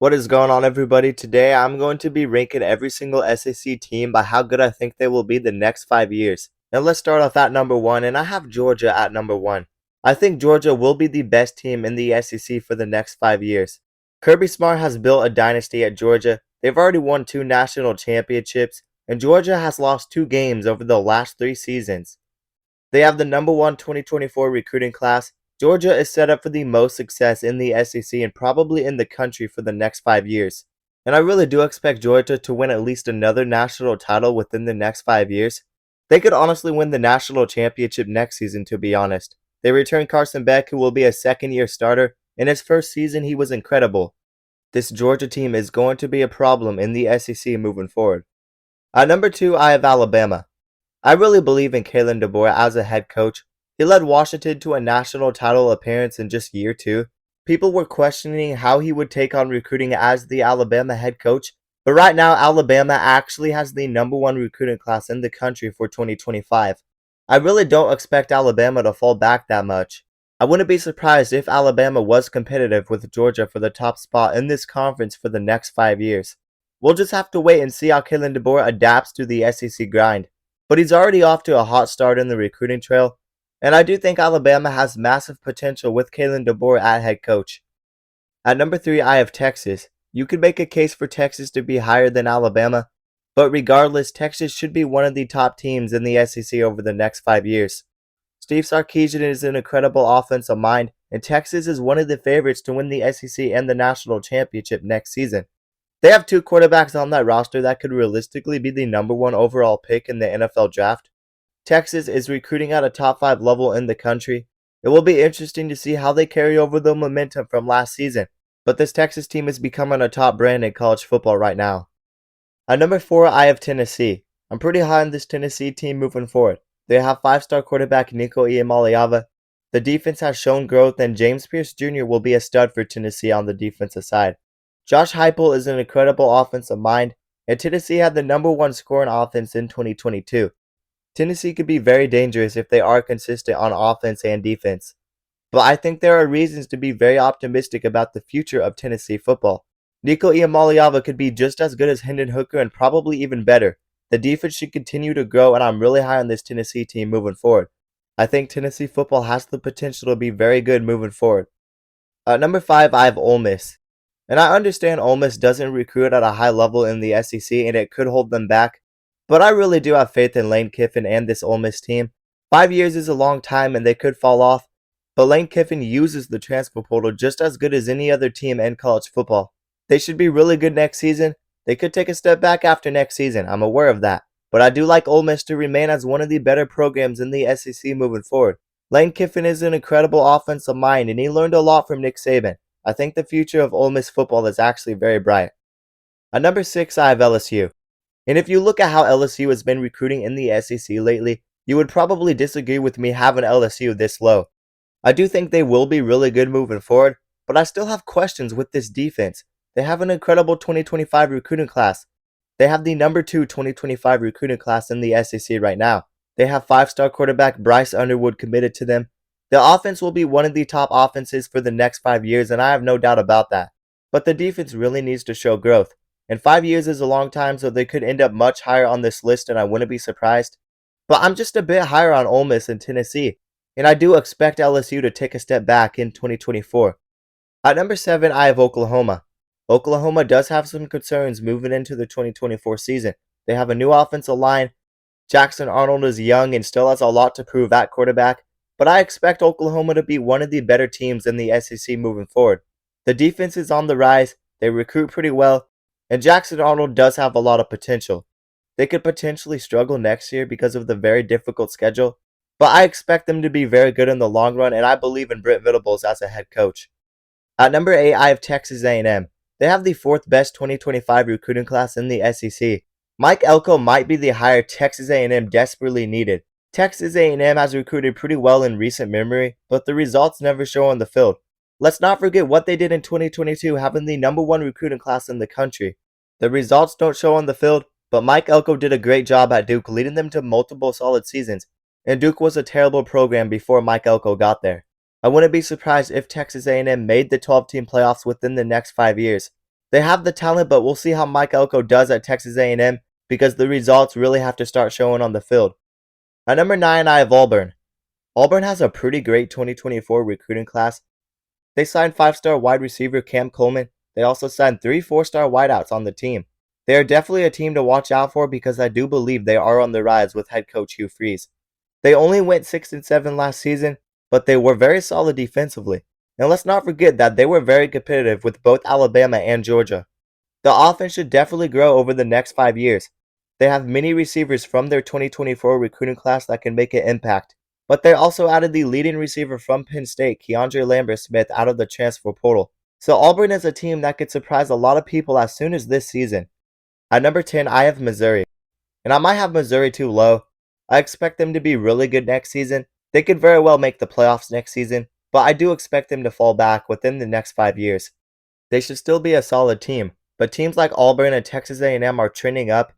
What is going on, everybody? Today I'm going to be ranking every single SEC team by how good I think they will be the next 5 years. Now let's start off at number 1, and I have Georgia at number 1. I think Georgia will be the best team in the SEC for the next 5 years. Kirby Smart has built a dynasty at Georgia. They've already won 2 national championships, and Georgia has lost 2 games over the last 3 seasons. They have the number 1 2024 recruiting class. Georgia is set up for the most success in the SEC and probably in the country for the next 5 years. And I really do expect Georgia to win at least another national title within the next 5 years. They could honestly win the national championship next season, to be honest. They return Carson Beck, who will be a second-year starter. In his first season, he was incredible. This Georgia team is going to be a problem in the SEC moving forward. At number 2, I have Alabama. I really believe in Kalen DeBoer as a head coach. He led Washington to a national title appearance in just year 2. People were questioning how he would take on recruiting as the Alabama head coach, but right now Alabama actually has the number 1 recruiting class in the country for 2025. I really don't expect Alabama to fall back that much. I wouldn't be surprised if Alabama was competitive with Georgia for the top spot in this conference for the next 5 years. We'll just have to wait and see how Kalen DeBoer adapts to the SEC grind. But he's already off to a hot start in the recruiting trail, and I do think Alabama has massive potential with Kalen DeBoer at head coach. At number 3, I have Texas. You could make a case for Texas to be higher than Alabama, but regardless, Texas should be one of the top teams in the SEC over the next 5 years. Steve Sarkisian is an incredible offensive mind, and Texas is one of the favorites to win the SEC and the national championship next season. They have 2 quarterbacks on that roster that could realistically be the number 1 overall pick in the NFL draft. Texas is recruiting at a top 5 level in the country. It will be interesting to see how they carry over the momentum from last season, but this Texas team is becoming a top brand in college football right now. At number 4, I have Tennessee. I'm pretty high on this Tennessee team moving forward. They have 5-star quarterback Nico Iamaleava. The defense has shown growth, and James Pierce Jr. will be a stud for Tennessee on the defensive side. Josh Heupel is an incredible offensive mind, and Tennessee had the number 1 scoring offense in 2022. Tennessee could be very dangerous if they are consistent on offense and defense. But I think there are reasons to be very optimistic about the future of Tennessee football. Nico Iamaleava could be just as good as Hendon Hooker and probably even better. The defense should continue to grow, and I'm really high on this Tennessee team moving forward. I think Tennessee football has the potential to be very good moving forward. At number 5, I have Ole Miss. And I understand Ole Miss doesn't recruit at a high level in the SEC, and it could hold them back. But I really do have faith in Lane Kiffin and this Ole Miss team. 5 years is a long time, and they could fall off. But Lane Kiffin uses the transfer portal just as good as any other team in college football. They should be really good next season. They could take a step back after next season. I'm aware of that. But I do like Ole Miss to remain as one of the better programs in the SEC moving forward. Lane Kiffin is an incredible offensive mind, and he learned a lot from Nick Saban. I think the future of Ole Miss football is actually very bright. At number 6, I have LSU. And if you look at how LSU has been recruiting in the SEC lately, you would probably disagree with me having LSU this low. I do think they will be really good moving forward, but I still have questions with this defense. They have an incredible 2025 recruiting class. They have the number 2 2025 recruiting class in the SEC right now. They have 5-star quarterback Bryce Underwood committed to them. The offense will be one of the top offenses for the next 5 years, and I have no doubt about that. But the defense really needs to show growth. And 5 years is a long time, so they could end up much higher on this list, and I wouldn't be surprised. But I'm just a bit higher on Ole Miss and Tennessee, and I do expect LSU to take a step back in 2024. At number 7, I have Oklahoma. Oklahoma does have some concerns moving into the 2024 season. They have a new offensive line. Jackson Arnold is young and still has a lot to prove at quarterback. But I expect Oklahoma to be one of the better teams in the SEC moving forward. The defense is on the rise, they recruit pretty well, and Jackson Arnold does have a lot of potential. They could potentially struggle next year because of the very difficult schedule, but I expect them to be very good in the long run, and I believe in Brent Venables as a head coach. At number 8, I have Texas A&M. They have the 4th best 2025 recruiting class in the SEC. Mike Elko might be the hire Texas A&M desperately needed. Texas A&M has recruited pretty well in recent memory, but the results never show on the field. Let's not forget what they did in 2022, having the number 1 recruiting class in the country. The results don't show on the field, but Mike Elko did a great job at Duke, leading them to multiple solid seasons, and Duke was a terrible program before Mike Elko got there. I wouldn't be surprised if Texas A&M made the 12-team playoffs within the next 5 years. They have the talent, but we'll see how Mike Elko does at Texas A&M because the results really have to start showing on the field. At number 9, I have Auburn. Auburn has a pretty great 2024 recruiting class. They signed 5-star wide receiver Cam Coleman. They also signed 3 4-star wideouts on the team. They are definitely a team to watch out for because I do believe they are on the rise with head coach Hugh Freeze. They only went 6-7 last season, but they were very solid defensively. And let's not forget that they were very competitive with both Alabama and Georgia. The offense should definitely grow over the next 5 years. They have many receivers from their 2024 recruiting class that can make an impact. But they also added the leading receiver from Penn State, Keandre Lambert-Smith, out of the transfer portal. So Auburn is a team that could surprise a lot of people as soon as this season. At number 10, I have Missouri. And I might have Missouri too low. I expect them to be really good next season. They could very well make the playoffs next season, but I do expect them to fall back within the next 5 years. They should still be a solid team, but teams like Auburn and Texas A&M are trending up.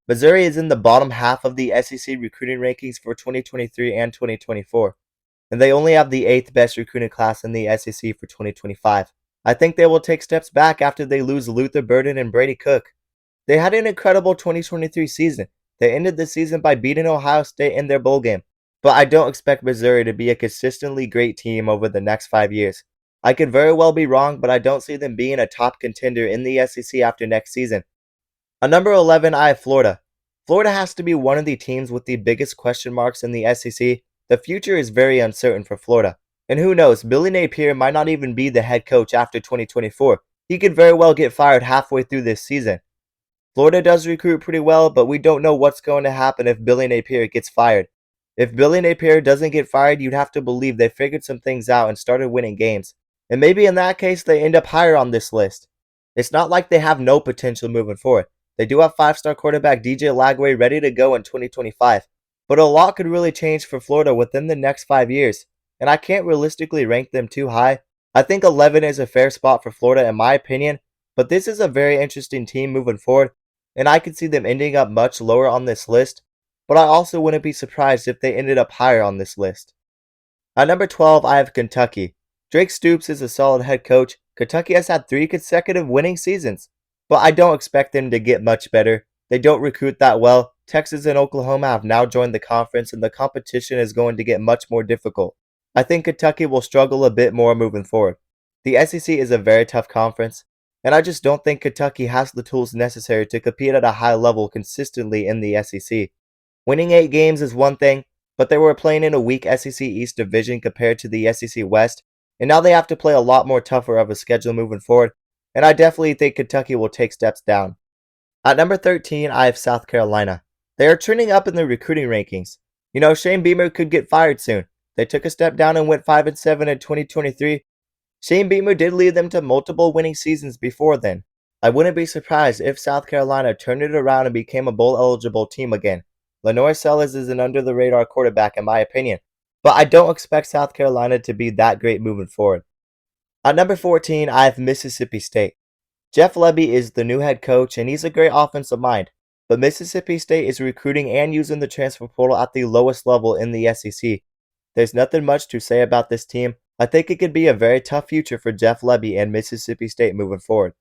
Missouri is in the bottom half of the SEC recruiting rankings for 2023 and 2024, and they only have the 8th best recruiting class in the SEC for 2025. I think they will take steps back after they lose Luther Burden and Brady Cook. They had an incredible 2023 season. They ended the season by beating Ohio State in their bowl game, but I don't expect Missouri to be a consistently great team over the next 5 years. I could very well be wrong, but I don't see them being a top contender in the SEC after next season. At number 11, I have Florida. Florida has to be one of the teams with the biggest question marks in the SEC. The future is very uncertain for Florida. And who knows, Billy Napier might not even be the head coach after 2024. He could very well get fired halfway through this season. Florida does recruit pretty well, but we don't know what's going to happen if Billy Napier gets fired. If Billy Napier doesn't get fired, you'd have to believe they figured some things out and started winning games. And maybe in that case, they end up higher on this list. It's not like they have no potential moving forward. They do have 5-star quarterback DJ Lagway ready to go in 2025. But a lot could really change for Florida within the next 5 years, and I can't realistically rank them too high. I think 11 is a fair spot for Florida in my opinion, but this is a very interesting team moving forward, and I could see them ending up much lower on this list, but I also wouldn't be surprised if they ended up higher on this list. At number 12, I have Kentucky. Drake Stoops is a solid head coach. Kentucky has had 3 consecutive winning seasons, but I don't expect them to get much better. They don't recruit that well. Texas and Oklahoma have now joined the conference, and the competition is going to get much more difficult. I think Kentucky will struggle a bit more moving forward. The SEC is a very tough conference, and I just don't think Kentucky has the tools necessary to compete at a high level consistently in the SEC. Winning 8 games is one thing, but they were playing in a weak SEC East division compared to the SEC West, and now they have to play a lot more tougher of a schedule moving forward, and I definitely think Kentucky will take steps down. At number 13, I have South Carolina. They are trending up in the recruiting rankings. You know, Shane Beamer could get fired soon. They took a step down and went 5-7 in 2023. Shane Beamer did lead them to multiple winning seasons before then. I wouldn't be surprised if South Carolina turned it around and became a bowl-eligible team again. Lenore Sellers is an under-the-radar quarterback in my opinion, but I don't expect South Carolina to be that great moving forward. At number 14, I have Mississippi State. Jeff Lebby is the new head coach, and he's a great offensive mind, but Mississippi State is recruiting and using the transfer portal at the lowest level in the SEC. There's nothing much to say about this team. I think it could be a very tough future for Jeff Lebby and Mississippi State moving forward.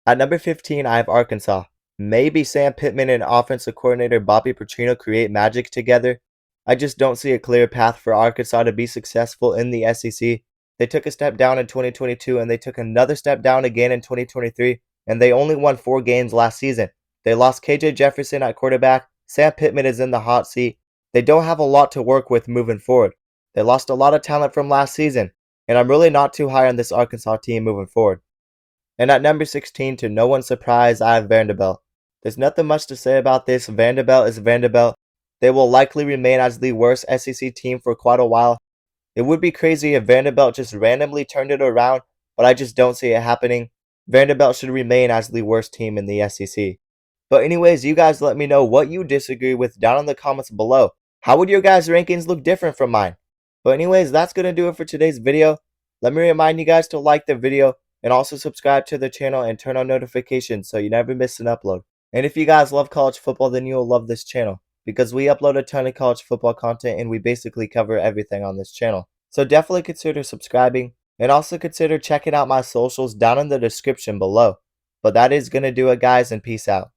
At number 15, I have Arkansas. Maybe Sam Pittman and offensive coordinator Bobby Petrino create magic together. I just don't see a clear path for Arkansas to be successful in the SEC. They took a step down in 2022 and they took another step down again in 2023, and they only won 4 games last season. They lost KJ Jefferson at quarterback. Sam Pittman is in the hot seat. They don't have a lot to work with moving forward. They lost a lot of talent from last season, and I'm really not too high on this Arkansas team moving forward. And at number 16, to no one's surprise, I have Vanderbilt. There's nothing much to say about this. Vanderbilt is Vanderbilt. They will likely remain as the worst SEC team for quite a while. It would be crazy if Vanderbilt just randomly turned it around, but I just don't see it happening. Vanderbilt should remain as the worst team in the SEC. But anyways, you guys let me know what you disagree with down in the comments below. How would your guys' rankings look different from mine? But anyways, that's going to do it for today's video. Let me remind you guys to like the video and also subscribe to the channel and turn on notifications so you never miss an upload. And if you guys love college football, then you'll love this channel, because we upload a ton of college football content and we basically cover everything on this channel. So definitely consider subscribing, and also consider checking out my socials down in the description below. But that is gonna do it, guys, and peace out.